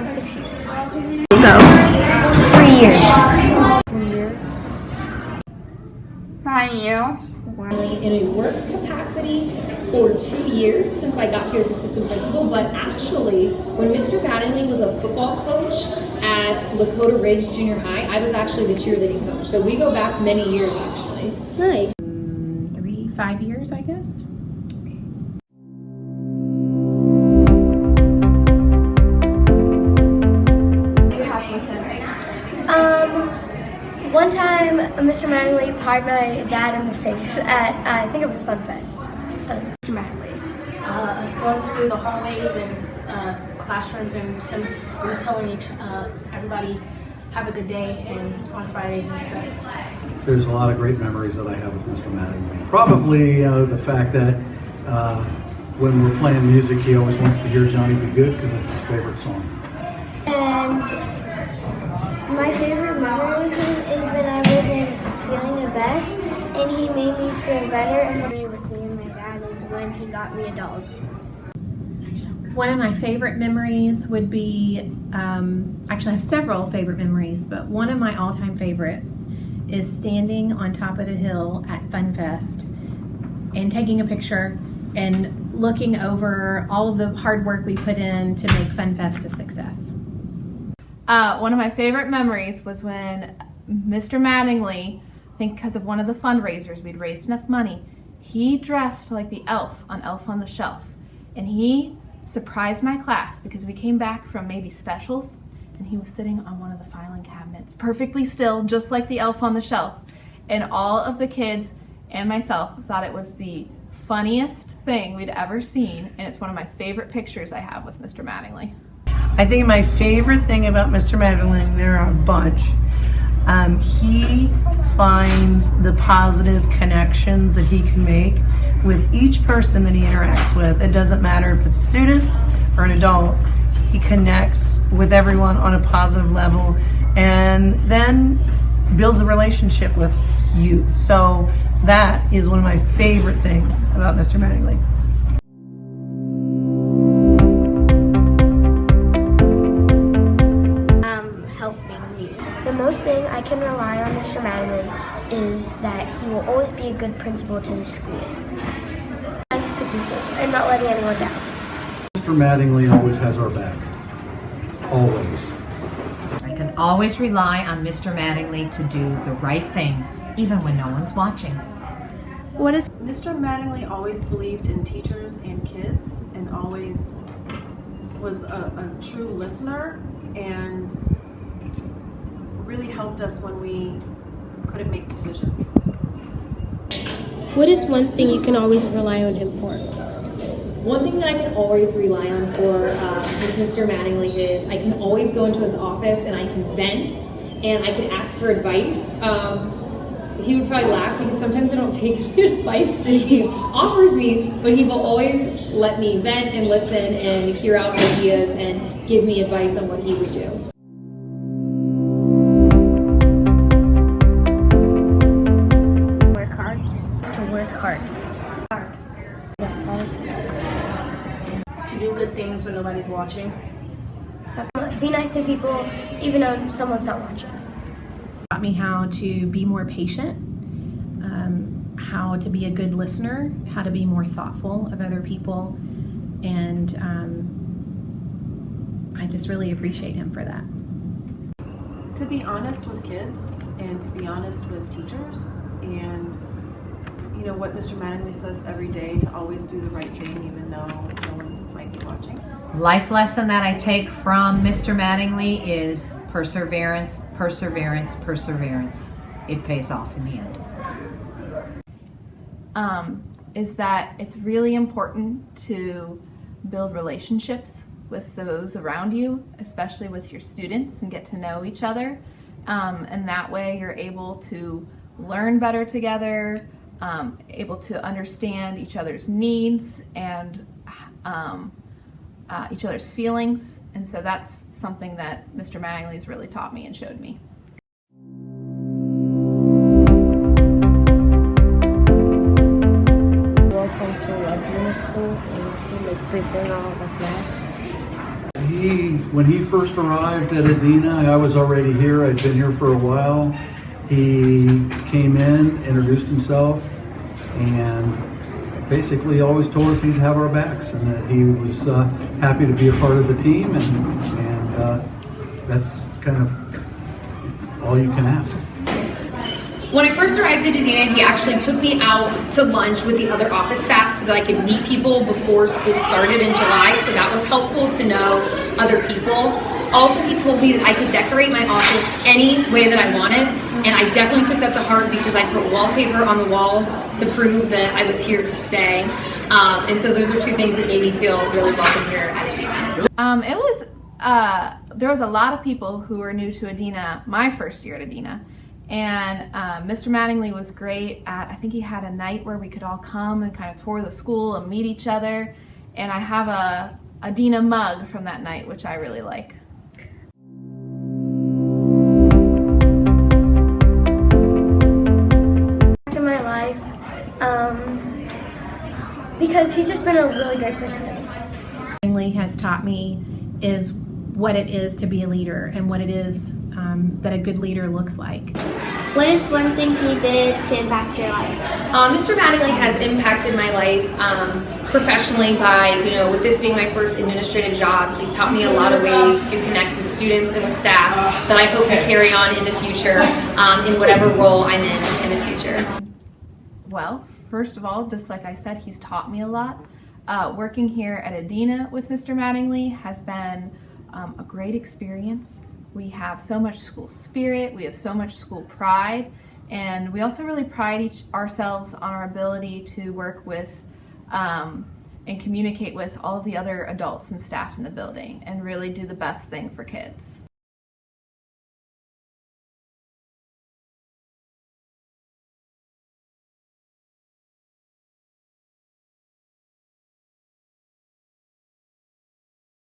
6 years. Go. 3 years. 3 years. 9 years. In a work capacity for 2 years since I got here as assistant principal, but actually when Mr. Mattingly was a football coach at Lakota Ridge Junior High, I was actually the cheerleading coach. So we go back many years actually. Nice. 5 years, I guess. One time, Mr. Mattingly pied my dad in the face at, I think it was Fun Fest. Mr. Mattingly. Us going through the hallways and classrooms and we were telling everybody have a good day and on Fridays and stuff. There's a lot of great memories that I have with Mr. Mattingly. Probably the fact that when we're playing music, he always wants to hear Johnny Be Good because it's his favorite song. And my favorite memory with him is when I wasn't feeling the best and he made me feel better. And the memory with me and my dad is when he got me a dog. One of my favorite memories would be, actually I have several favorite memories, but one of my all-time favorites is standing on top of the hill at Fun Fest and taking a picture and looking over all of the hard work we put in to make Fun Fest a success. One of my favorite memories was when Mr. Mattingly, I think because of one of the fundraisers, we'd raised enough money, he dressed like the elf on the Shelf. And he surprised my class because we came back from maybe specials and he was sitting on one of the filing cabinets, perfectly still, just like the elf on the shelf. And all of the kids and myself thought it was the funniest thing we'd ever seen. And it's one of my favorite pictures I have with Mr. Mattingly. I think my favorite thing about Mr. Mattingly, there are a bunch. He finds the positive connections that he can make with each person that he interacts with. It doesn't matter if it's a student or an adult. He connects with everyone on a positive level and then builds a relationship with you. So that is one of my favorite things about Mr. Mattingly. Helping me. The most thing I can rely on Mr. Mattingly is that he will always be a good principal to the school. Nice to people and not letting anyone down. Mr. Mattingly always has our back. Always. I can always rely on Mr. Mattingly to do the right thing, even when no one's watching. What is Mr. Mattingly always believed in teachers and kids and always was a true listener and really helped us when we couldn't make decisions. What is one thing you can always rely on him for? One thing that I can always rely on for with Mr. Mattingly is I can always go into his office and I can vent and I can ask for advice. He would probably laugh because sometimes I don't take the advice that he offers me, but he will always let me vent and listen and hear out ideas and give me advice on what he would do. Work hard. To work hard. Best hard. To do good things when nobody's watching. Be nice to people even though someone's not watching. Taught me how to be more patient, how to be a good listener, how to be more thoughtful of other people, and I just really appreciate him for that. To be honest with kids and to be honest with teachers and you know what Mr. Mattingly says every day, to always do the right thing even though no one might be watching. Life lesson that I take from Mr. Mattingly is perseverance, perseverance, perseverance. It pays off in the end. Is that it's really important to build relationships with those around you, especially with your students, and get to know each other. And that way you're able to learn better together, able to understand each other's needs and each other's feelings. And so that's something that Mr. Mattingly's really taught me and showed me. Welcome to Ladina School and he present all the class. He when he first arrived at Adina, I was already here. I'd been here for a while. He came in, introduced himself, and basically always told us he'd have our backs and that he was happy to be a part of the team, and that's kind of all you can ask. When I first arrived at Adina, he actually took me out to lunch with the other office staff so that I could meet people before school started in July, so that was helpful to know other people. Also, he told me that I could decorate my office any way that I wanted, and I definitely took that to heart because I put wallpaper on the walls to prove that I was here to stay. And so those are two things that made me feel really welcome here at Adina. There was a lot of people who were new to Adina my first year at Adina. And Mr. Mattingly was great at, I think he had a night where we could all come and kind of tour the school and meet each other. And I have a Adina mug from that night, which I really like. To my life, because he's just been a really great person. Mattingly has taught me is what it is to be a leader and what it is that a good leader looks like. What is one thing he did to impact your life? Mr. Mattingly has impacted my life professionally by, with this being my first administrative job, he's taught me a lot of ways to connect with students and with staff that I hope to carry on in the future in whatever role I'm in the future. Well, first of all, just like I said, he's taught me a lot. Working here at Adina with Mr. Mattingly has been a great experience. We have so much school spirit, we have so much school pride, and we also really pride ourselves on our ability to work with and communicate with all of the other adults and staff in the building and really do the best thing for kids.